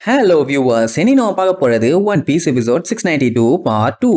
Hello viewers, இனி நம்ம பார்க்க போறது One Piece episode 692 part 2.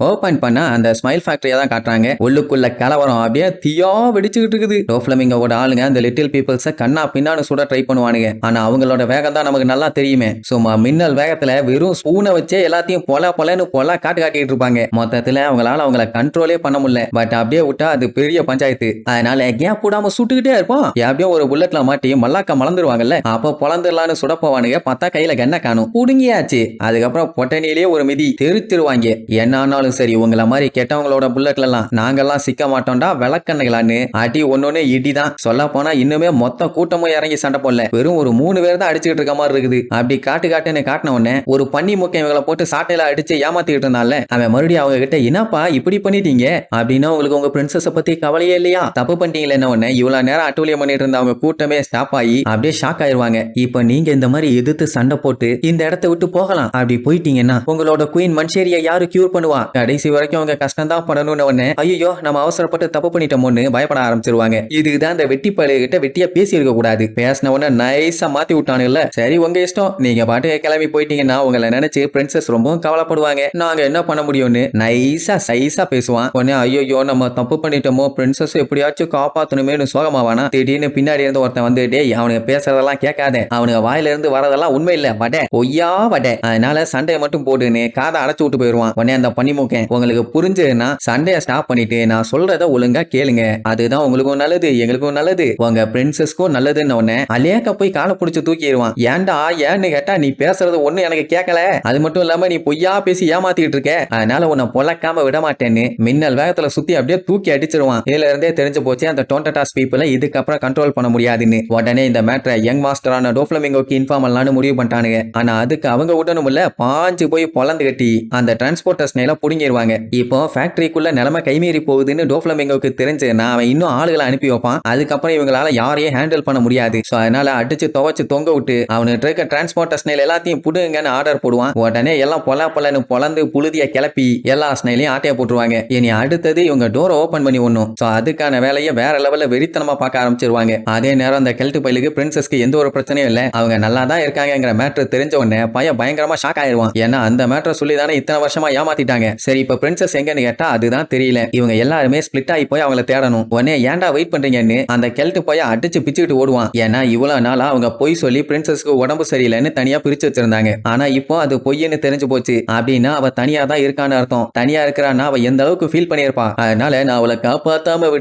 Open பண்ணா அந்த ஸ்மைல் ஃபேக்டரியா தான் காட்டுறாங்க. உள்ளுக்குள்ள கலவரம் அப்படியே தீயா வெடிச்சுக்கிட்டு இருக்குது. டோஃப்ளமிங்கோட ஆளுங்க அந்த லிட்டில் பீப்புள்ஸை கண்ணா பின்னான்னு சுட ட்ரை பண்ணுவானுங்க. ஆனா அவங்களோட வேகம் தான் நமக்கு நல்லா தெரியுமே. சும்மா மின்னல் வேகத்துல வெறும் ஸ்பூனை வச்சே எல்லாத்தையும் பொலன்னு காட்டிக்கிட்டு இருப்பாங்க. மொத்தத்துல அவங்களால கண்ட்ரோலே பண்ண முடியல. பட் அப்படியே விட்டா அது பெரிய பஞ்சாயத்து. அதனால கேப் போடாம சுட்டுக்கிட்டே இருப்போம். அப்படியே ஒரு புல்லட்ல மாட்டி மல்லாக்க மலர்ந்துருவாங்கல்ல, அப்போ பொலந்துடலான்னு சுட போவானுங்க. பார்த்தா கையில கண்ணை காணும், புடுங்கியாச்சு. அதுக்கப்புறம் பொட்டனிலேயே ஒரு மிதி தெரிச்சிருவாங்க. என்ன ஆனாலும் சரி, உங்களை மாதிரி கெட்டவங்களோட புல்லட்ல எல்லாம் நாங்கெல்லாம் சிக்க மாட்டோம்டா விளக்கண்ணுகளான்னு அடி ஒன்னொன்னு இடிதான். சொல்ல போனா இன்னுமே மொத்த கூட்டமும் இறங்கி சண்டை போடல, வெறும் ஒரு 3 பேர் தான் அடிச்சுக்கிட்டு இருக்க மாதிரி இருக்குது. அப்படி காட்டுன்னு காட்டின உடனே ஒரு பன்னி முக்கிய இவங்களை போட்டு சாட்டையில அடிச்சு ஏமாத்திட்டு இருந்தால, அவன் மறுபடியும் அவங்க கிட்ட என்னப்பா இப்படி பண்ணிட்டீங்க அப்படின்னா, உங்களுக்கு உங்க பிரின்சஸ பத்தி கவலையே இல்லையா, தப்பு பண்ணிட்டீங்களே என்ன ஒண்ணு. இவ்வளவு நேரம் அட்டூழியம் பண்ணிட்டு இருந்த அவங்க கூட்டமே ஸ்டாப் ஆகி அப்படியே ஷாக் ஆயிருவாங்க. இப்ப நீங்க இந்த மாதிரி எதிர்த்து சண்டை போட்டு இந்த இடத்தை விட்டு போகலாம். அப்படி போயிட்டீங்கன்னா உங்களோட குயின் மன்ஷேரியா யாரு கியூர் பண்ணுவா? கடைசி வரைக்கும் அவங்க கஷ்டம் தான் படணும்னு உடனே ஐயோ நம்ம அவசரப்பட்டு தப்பு பண்ணிட்டோம்னு பயப்பட ஆரம்பிச்சிருவாங்க. இதுதான் அந்த வெட்டி பழுகிட்ட வெட்டியா பேசி இருக்க கூடாது. பேசின உடனே நைஸா மாத்தி விட்டானுல்ல. சரி உங்க இஷ்டம், நீங்க பாட்டு கிளம்பி போயிட்டீங்கன்னா உங்களை நினைச்சு பிரின்சஸ் ரொம்பவும் கவலைப்படுவாங்க. நாங்க என்ன பண்ண முடியும்னு சைஸா பேசுவான். உடனே ஐயோ நம்ம தப்பு பண்ணிட்டோமோ, பிரின்சஸ் எப்படியாச்சும் காப்பாத்தணுமேனு சோகமாவானா. திடீர்னு பின்னாடி இருந்து ஒருத்தன் வந்து, டேய் அவனுக்கு பேசுறதெல்லாம் கேட்காத, அவனுக்கு வாயில இருந்து வரதெல்லாம் உண்மை இல்ல வட பொய்யா வட, அதனால சண்டையை மட்டும் போடுன்னு காதை அடைச்சு விட்டு போயிருவான். உடனே அந்த பண்ணிமுக்கேன், உங்களுக்கு புரிஞ்சுன்னா சண்டையை ஸ்டாப் பண்ணிட்டு நான் சொல்றத ஒழுங்கா கேளுங்க, அதுதான் உங்களுக்கும் நல்லது எங்களுக்கும் நல்லது உங்க பிரின்சஸ்க்கும் நல்லதுன்னு உடனே அலேக்க போய் காலை பிடிச்சு தூக்கிடுவான். ஏன்டா ஏன்னு கேட்டா, நீ பேசுறது ஒண்ணு எனக்கு கேட்கல, அது மட்டும் இல்லாம நீ பொய்யா பேசி ஏமாத்திட்டு இருக்க, அதனால உன்னை பொழக்காம விட மாட்டேன்னு மின்னல் வேகத்துல சுத்தி அப்படியே தூக்கி அடிச்சிருவான். இதுல இருந்தே தெரிஞ்சு போச்சு அந்த டோன்டாஸ் பீப்புளை இதுக்கப்புறம் கண்ட்ரோல் பண்ண முடியாதுன்னு. உடனே இந்த மேட்டரை யங் மாஸ்டரான டோஃப்ளமிங்கோக்கு இன்ஃபார்ம் பண்ணலான்னு முடிவு பண்ணிட்டானுங்க. ஆனா அதுக்கு அவங்க உடனும் இல்ல, பாஞ்சு போய் பொலந்து கட்டி அந்த டிரான்ஸ்போர்ட்டர் ஸ்னேல புடுங்கிடுவாங்க. இப்போ ஃபேக்டரிக்குள்ள நிலைமை கைமீறி போகுதுன்னு டோஃப்ளமிங்கோக்கு தெரிஞ்சுன்னா அவன் இன்னும் ஆளுகளை அனுப்பி வைப்பான். அதுக்கப்புறம் இவங்களால யாரையும் ஹேண்டில் பண்ண முடியாது. சோ அதனால அடிச்சு துவைச்சு தொங்க விட்டு அவனுக்கு இருக்க டிரான்ஸ்போர்ட்டர் ஸ்னேல் எல்லாத்தையும் புடுங்கன்னு ஆர்டர் போடுவான். உடனே எல்லாம் பொலன்னு பொலந்து புழுதிய கிளப்பி எல்லா ஸ்னேலையும் ஆட்டைய போட்டுருவாங்க. இனி அடுத்தது இவங்க டோரை ஓபன் பண்ணி ஒண்ணும். சோ அதுக்கான வேலையை வேற லெவல்ல வெறித்தனமா பார்க்க ஆரம்பிச்சிருவாங்க. அதே நேரம் அந்த கெல்ட் பைலுக்கு பிரின்சஸ்க்கு எந்த ஒரு பிரச்சனையும் இல்ல, அவங்க நல்லா தான் இருக்காங்கிற மேட்டர் தெரிஞ்ச உடனே பையன் பயங்கரமா ஷாக் ஆயிருவான். ஏன்னா அந்த மேட்டர் சொல்லி தானே இத்தனை வருஷமா ஏமாத்திட்டாங்க. சரி இப்ப பிரின்சஸ் எங்கன்னு கேட்டா அதுதான் தெரியல. இவங்க எல்லாருமே ஸ்பிளிட் ஆகி போய் அவங்கள தேடணும். உடனே ஏன்டா வெயிட் பண்றீங்கன்னு அந்த கெல்ட் போய் அடிச்சு பிச்சுக்கிட்டு ஓடுவான். ஏன்னா இவ்வளவு நாளா அவங்க பொய் சொல்லி பிரின்சஸ்க்கு உடம்பு சரியில்லைன்னு தனியா பிரிச்சு வச்சிருந்தாங்க. ஆனா இப்போ அது பொய்ன்னு தெரிஞ்சு போச்சு. அப்படின்னா அவ தனியா தான் இருக்கான்னு அர்த்தம். தனியா இருக்கிறான்னா அவ எந்த அளவுக்கு ஃபீல் பண்ணிருப்பா. அதனால நான் அவளை காப்பாத்தாம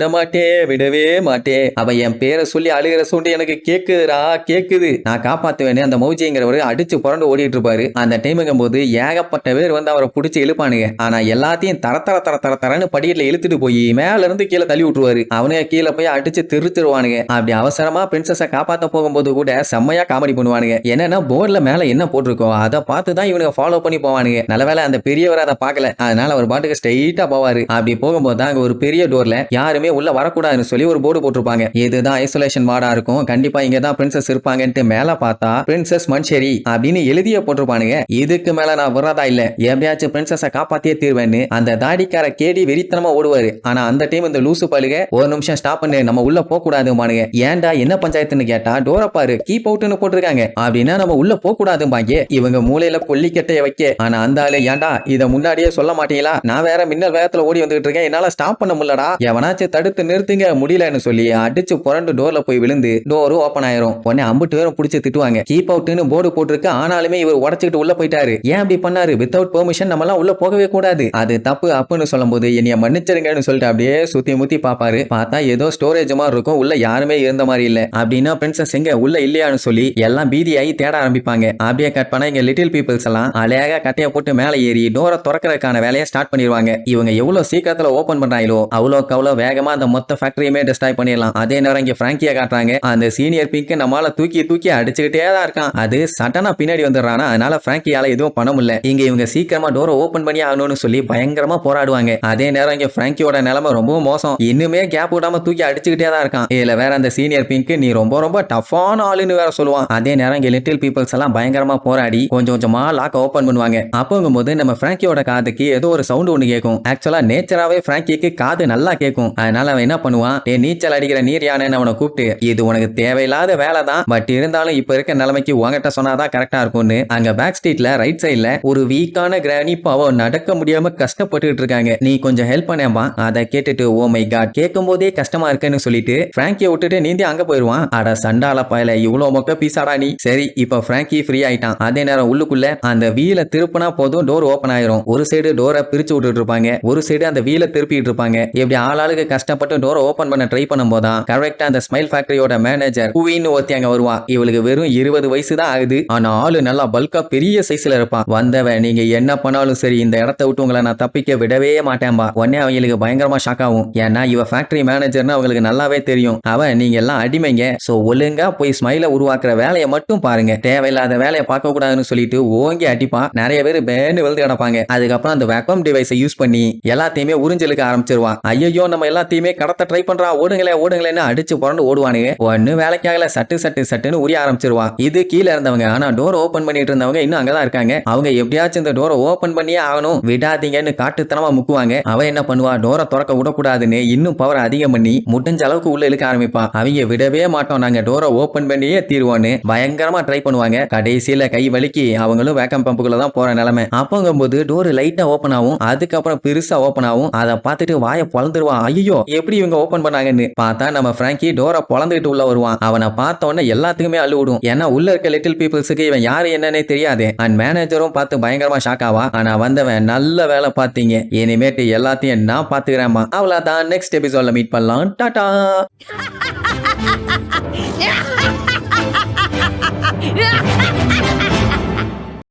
விடவே மாட்டே. அவ என் பேரை சொல்லி அழுகிற சூண்டு எனக்கு கேக்குதுடா, கேக்குது, நான் காப்பாத்துவேன்னு அந்த மௌஜிங்கிறவரு அடிச்சு புரண்டு ஓடிட்டு இருப்பாரு. அந்த டைமுங்கும் போது ஏகப்பட்ட பேர் வந்து அவரை பிடிச்சி இழுப்பானுங்க. ஆனா எல்லாத்தையும் தரன்னு படியில இழுத்துட்டு போய் மேல இருந்து கீழே தள்ளி விட்டுருவாரு. அவனுங்க கீழே போய் அடிச்சு திருவானுங்க. அப்படி அவசரமா பிரின்சஸை காப்பாத்த போகும்போது கூட செம்மையா காமெடி பண்ணுவானுங்க. என்னன்னா போர்ட்ல மேல என்ன போட்டிருக்கோ அதை பார்த்துதான் இவனுங்க ஃபாலோ பண்ணி போவானுங்க. நல்லவேளை அந்த பெரியவர் அதை பார்க்கல, அதனால அவர் பாட்டுக்கு ஸ்ட்ரெயிட்டா போவாரு. அப்படி போகும்போது தான் ஒரு பெரிய டோர்ல யாருமே உள்ள வரக்கூடாதுன்னு சொல்லி ஒரு போர்டு போட்டிருப்பாங்க. இதுதான் ஐசோலேஷன் வார்டா இருக்கும், கண்டிப்பா இங்க தான் பிரின்சஸ் இருப்பாங்கன்ட்டு. மேல பார்த்தா பிரின்சஸ் மன்ஷேரி அப்படின்னு எழுதிய போட்டிருப்பானுங்க. இதுக்கு மேல நான் வர்றதா இல்ல, எப்படியாச்சும் பிரின்சஸை காப்பாத்தியே தீர்வேன்னு அந்த தாடிக்கார கேடி வெறித்தனமா ஓடுவாரு. ஆனா அந்த டைம் இந்த லூசு பழுக ஒரு நிமிஷம் ஸ்டாப் பண்ணு, நம்ம உள்ள போக கூடாதுமானுங்க. ஏன்டா என்ன பஞ்சாயத்துன்னு கேட்டா, டோரை பாரு கீப் அவுட்னு போட்டிருக்காங்க, அப்படின்னா நம்ம உள்ள போக கூடாதும்பாங்க. இவங்க மூலையில கொல்லிக்கட்டைய வைக்க. ஆனா அந்த ஆளு, ஏன்டா இத முன்னாடியே சொல்ல மாட்டீங்களா, நான் வேற மின்னல் வேகத்துல ஓடி வந்துட்டு இருக்கேன், என்னால ஸ்டாப் பண்ண முடியலடா, எவனாச்சும் தடுத்து நிறுத்துங்க, முடியலன்னு சொல்லி அடிச்சு புரண்டு டோர்ல போய் விழுந்து டோரும் ஓபன் ஆயிரும். உடனே அம்புட்டு பேரும் பிடிச்சி திட்டுவாங்க. கீப் அவுட்னு போர்டு போட்டிருக்கு, ஆனாலுமே இவர் உடச்சிட்டு உள்ள போயிட்டாரு, ஏன் அப்படி பண்ணாரு, வித்தவுட் பெர்மிஷன் நம்ம எல்லாம் உள்ள போகவே கூடாது, அது தப்பு அப்புன்னு சொல்லும் போது என்னைய மன்னிச்சிருங்கன்னு சொல்லிட்டு அப்படியே சுத்தி முத்தி பாப்பாரு. பார்த்தா ஏதோ ஸ்டோரேஜ் மாதிரி இருக்கும், உள்ள யாருமே இருந்த மாதிரி இல்ல. அப்படின்னா பிரின்சஸ் எங்க உள்ள இல்லையான்னு சொல்லி எல்லாம் பீதியாகி தேட ஆரம்பிப்பாங்க. அப்படியே கட் பண்ணா இங்க லிட்டில் பீப்புள்ஸ் எல்லாம் அழகா கட்டைய போட்டு மேல ஏறி டோரை திறக்கிறதுக்கான வேலையை ஸ்டார்ட் பண்ணிடுவாங்க. இவங்க எவ்வளவு சீக்கிரத்துல ஓபன் பண்றாங்களோ அவ்வளோ வேகமா அந்த மொத்த ஃபேக்டரியுமே டெஸ்ட்ராய் பண்ணிடலாம். அதே நேரம் இங்க பிராங்கியா காட்டுறாங்க. அந்த சீனியர் பிங்க் நம்மளால தூக்கி அடிச்சுக்கிட்டே தான் இருக்கான். அது சட்டனா பின்னாடி வந்துடுறானா, அதனால பிராங்கியால எதுவும் பண்ண முடியல. இங்க இவங்க சீக்கிரமா டோரை ஓபன் பண்ணி ஆகணும்னு சொல்லி பயங்கரமா போராடுவாங்க. அதே நேரம் இங்க பிராங்கியோட நிலைமை ரொம்பவும் மோசம். இன்னுமே கேப் விடாம தூக்கி அடிச்சுக்கிட்டே தான் இருக்கான். இதுல வேற அந்த சீனியர் பிங்க் நீ ரொம்ப ரொம்ப டஃப்பான ஆளுன்னு வேற சொல்லுவான். அதே நேரம் இங்க லிட்டில் பீப்பிள்ஸ் எல்லாம் பயங்கரமா போராடி கொஞ்சம் கொஞ்சமா லாக் ஓபன் பண்ணுவாங்க. அப்போங்கும்போது நம்ம பிராங்கியோட காதுக்கு ஏதோ ஒரு சவுண்ட் ஒண்ணு கேட்கும். ஆக்சுவலா நேச்சராவே பிராங்கிக்கு காது நல்லா கேட்கும். அதனால அவன் என்ன பண்ணுவான், நீச்சல் அடிக்கிற நீர் யானைன்னு அவனை கூப்பிட்டு, இது உனக்கு தேவையில்லாத வேலை தான், பட் இருந்தாலும் இப்ப இருக்க நிலைமைக்கு உங்ககிட்ட சொன்னாதான் கரெக்டா இருக்கும்னு அங்க பேக் ஸ்ட்ரீட்ல ரைட் சைட்ல ஒரு வீக்கான கிரானி பாவம் நடக்க முடியாம கஷ்டப்பட்டுட்டு இருக்காங்க. நீ கொஞ்சம் ஹெல்ப் பண்ணேம்பா. அதை கேட்டுட்டு ஓ மை காட், கேட்கும் போதே கஷ்டமா இருக்குன்னு சொல்லிட்டு பிராங்கியை விட்டுட்டு நீந்தி அங்க போயிருவான். அட சண்டால பயல, இவ்வளவு மொக்க பீஸாடா நீ. சரி, இப்ப பிராங்கி ஃப்ரீ ஆயிட்டான். அதே நேரம் உள்ளுக்குள்ள அந்த வீல திருப்பினா போதும் டோர் ஓபன் ஆயிரும். ஒரு சைடு டோரை பிரிச்சு விட்டுட்டு இருப்பாங்க, ஒரு சைடு அந்த வீல திருப்பிட்டு இருப்பாங்க. இப்படி ஆளாளுக்கு கஷ்டப்பட்டு டோரை ஓபன் பண்ண ட்ரை பண்ணும் போதான் கரெக்டா அந்த ஸ்மைல் ஃபேக்டரியோட மேனேஜர் குயின்னு ஒருத்தி அங்க வருவா. இவளுக்கு வெறும் 20 வயசு தான் ஆகுது. ஆனா ஆளு நல்லா பல்கா பெரிய சைஸ்ல இருப்பான். வந்தவன் நீங்க என்ன பண்ணாலும் சரி இந்த இடத்த விட்டு உங்களை நான் தப்பிக்க விடவே மாட்டேன்பா. உடனே அவங்களுக்கு பயங்கரமா ஷாக் ஆகும். ஏன்னா இவ ஃபேக்டரி மேனேஜர்னு அவங்களுக்கு நல்லாவே தெரியும். அவன் நீங்க எல்லாம் அடிமைங்க, சோ ஒழுங்கா போய் ஸ்மைல உருவாக்குற வேலையை மட்டும் பாருங்க, தேவையில்லாத வேலையை பார்க்க கூடாதுன்னு சொல்லிட்டு ஓங்கி அடிப்பான். நிறைய பேர் பேன்னு விழுந்து கிடப்பாங்க. அதுக்கப்புறம் அந்த வேக்கம் டிவைஸை யூஸ் பண்ணி எல்லாத்தையுமே உறிஞ்சலுக்கு ஆரம்பிச்சிருவான். ஐயோ நம்ம எல்லாத்தையுமே கடத்த ட்ரை பண்றா, ஓடுங்களேன்னு அடிச்சு புரண்டு ஓடுவானுங்க. ஒன்னு வேலைக்காகல சட்டுன்னு உரிய ஆரம்பிச்சிருவான். இது கீழே இருந்தவங்க. ஆனா டோர் ஓபன் பண்ணிட்டு இருந்தவங்க இன்னும் அங்கதான் இருக்காங்க. அவங்க எப்படியாச்சும் இந்த டோரை ஓபன் பண்ணியே ஆகணும், விடாதீங்கன்னு காட்டுத்தனமா முக்குவாங்க. அவன் என்ன பண்ணுவா, டோரை திறக்க விடக்கூடாதுன்னு இன்னும் பவர் அதிகம் பண்ணி முடிஞ்ச அளவுக்கு உள்ள இழுக்க ஆரம்பிப்பான். அவங்க விடவே மாட்டோம், நாங்க டோரை ஓபன் பண்ணியே தீர்வோன்னு பயங்கரமா ட்ரை பண்ணுவாங்க. கடைசியில கை வலிக்கு அவங்களும் வேக்கம் பம்புக்குள்ள தான் போற நிலைமை. அப்போங்கும்போது டோர் லைட்டா ஓபன் ஆகும், அதுக்கப்புறம் பெருசா ஓபன் ஆகும். அதை பார்த்துட்டு வாயை பொளந்துருவான். ஐயோ எப்படி இவங்க ஓபன் பண்ணாங்கன்னு பார்த்தா நம்ம பிராங்கி டோரை பொளந்துட்டு உள்ள வருவான். அவனை பார்த்த உடனே எல்லாத்துக்குமே அள்ளு விடும். ஏன்னா உள்ள இருக்க லிட்டில் பீப்புள்ஸுக்கு இவன் யாரு என்னன்னே தெரியாது. அண்ட் மேனேஜரும் பார்த்து பயங்கரமா ஷாக் ஆவா. ஆனா வந்தவன் நல்ல வேலை பார்த்தீங்க, இனிமேட்டு எல்லாத்தையும் நான் பாத்துக்கிறேன்மா. அவ்வளவுதான், நெக்ஸ்ட் எபிசோட்ல மீட் பண்ணலாம். டாடா.